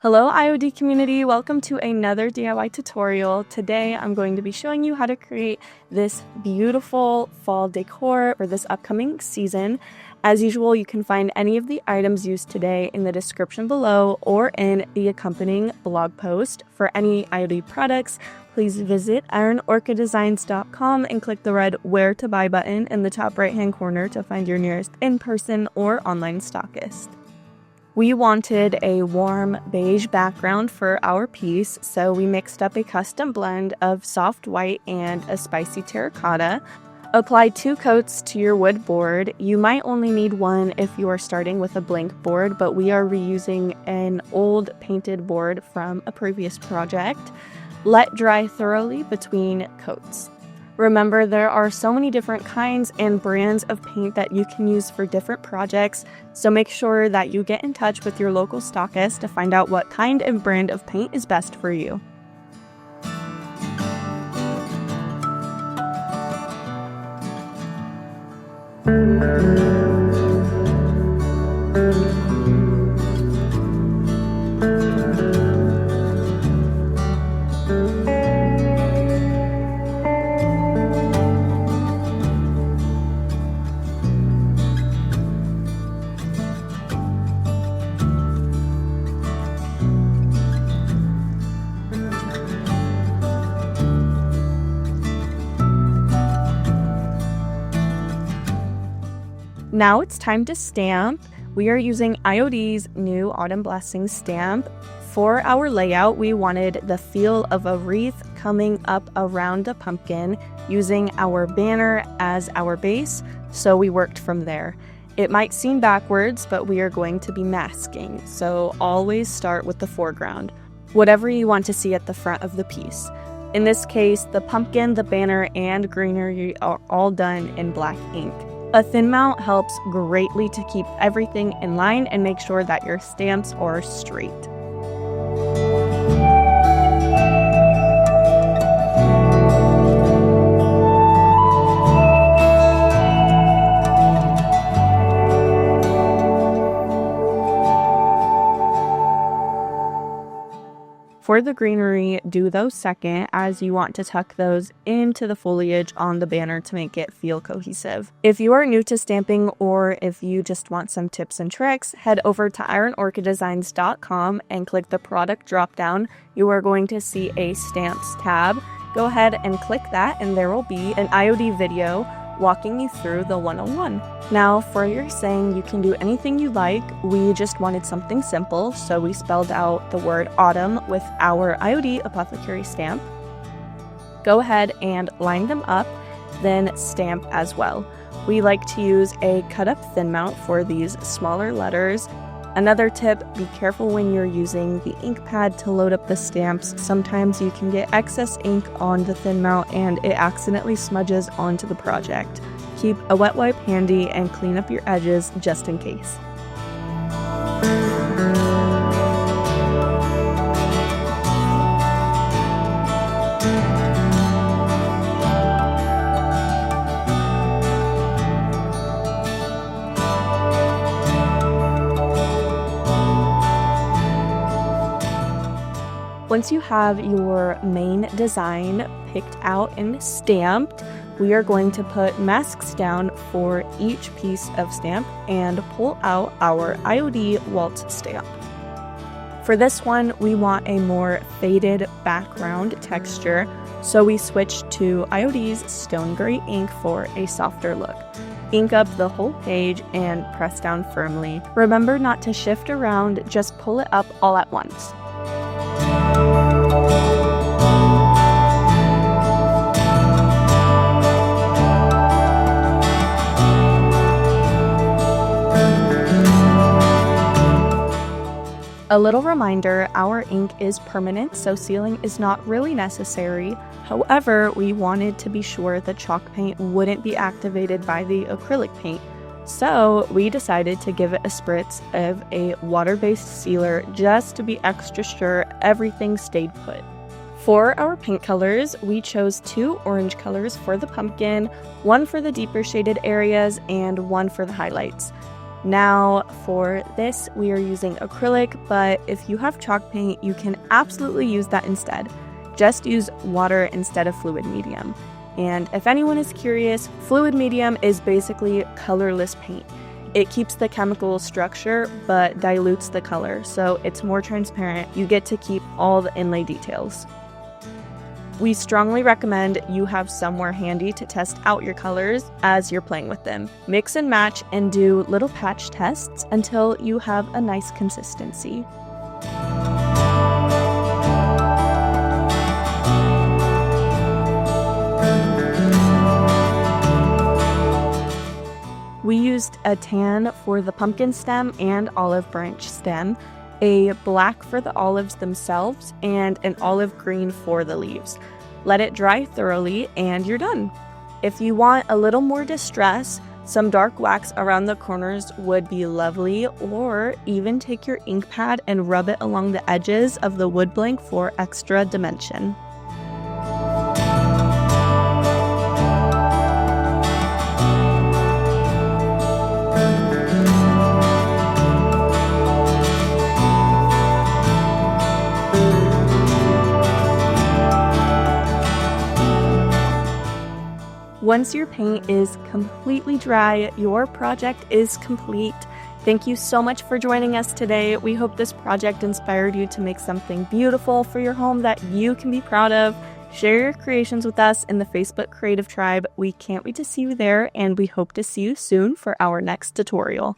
Hello IOD community, welcome to another DIY tutorial. Today I'm going to be showing you how to create this beautiful fall decor for this upcoming season. As usual, you can find any of the items used today in the description below or in the accompanying blog post. For any IOD products, please visit ironorchiddesigns.com and click the red Where to Buy button in the top right hand corner to find your nearest in-person or online stockist. We wanted a warm beige background for our piece, so we mixed up a custom blend of soft white and a spicy terracotta. Apply 2 coats to your wood board. You might only need one if you are starting with a blank board, but we are reusing an old painted board from a previous project. Let dry thoroughly between coats. Remember, there are so many different kinds and brands of paint that you can use for different projects, so make sure that you get in touch with your local stockist to find out what kind and brand of paint is best for you. Now it's time to stamp. We are using IOD's new Autumn Blessings stamp. For our layout, we wanted the feel of a wreath coming up around a pumpkin using our banner as our base, so we worked from there. It might seem backwards, but we are going to be masking, so always start with the foreground, whatever you want to see at the front of the piece. In this case, the pumpkin, the banner, and greenery are all done in black ink. A thin mount helps greatly to keep everything in line and make sure that your stamps are straight. For the greenery, do those second, as you want to tuck those into the foliage on the banner to make it feel cohesive. If you are new to stamping or if you just want some tips and tricks, head over to ironorchiddesigns.com and click the product drop down. You are going to see a stamps tab. Go ahead and click that and there will be an IOD video walking you through the 101. Now, for your saying you can do anything you like, we just wanted something simple, so we spelled out the word autumn with our IOD Apothecary stamp. Go ahead and line them up, then stamp as well. We like to use a cut up thin mount for these smaller letters. Another tip, be careful when you're using the ink pad to load up the stamps. Sometimes you can get excess ink on the thin mount and it accidentally smudges onto the project. Keep a wet wipe handy and clean up your edges just in case. Once you have your main design picked out and stamped, we are going to put masks down for each piece of stamp and pull out our IOD waltz stamp. For this one, we want a more faded background texture, so we switched to IOD's Stone Gray ink for a softer look. Ink up the whole page and press down firmly. Remember not to shift around, just pull it up all at once. A little reminder, our ink is permanent, so sealing is not really necessary. However, we wanted to be sure the chalk paint wouldn't be activated by the acrylic paint. So we decided to give it a spritz of a water-based sealer just to be extra sure everything stayed put. For our paint colors, we chose 2 orange colors for the pumpkin, one for the deeper shaded areas and one for the highlights. Now for this, we are using acrylic, but if you have chalk paint, you can absolutely use that instead. Just use water instead of fluid medium. And if anyone is curious, fluid medium is basically colorless paint. It keeps the chemical structure but dilutes the color, so it's more transparent. You get to keep all the inlay details. We strongly recommend you have somewhere handy to test out your colors as you're playing with them. Mix and match and do little patch tests until you have a nice consistency. We used a tan for the pumpkin stem and olive branch stem, a black for the olives themselves, and an olive green for the leaves. Let it dry thoroughly and you're done. If you want a little more distress, some dark wax around the corners would be lovely, or even take your ink pad and rub it along the edges of the wood blank for extra dimension. Once your paint is completely dry, your project is complete. Thank you so much for joining us today. We hope this project inspired you to make something beautiful for your home that you can be proud of. Share your creations with us in the Facebook Creative Tribe. We can't wait to see you there, and we hope to see you soon for our next tutorial.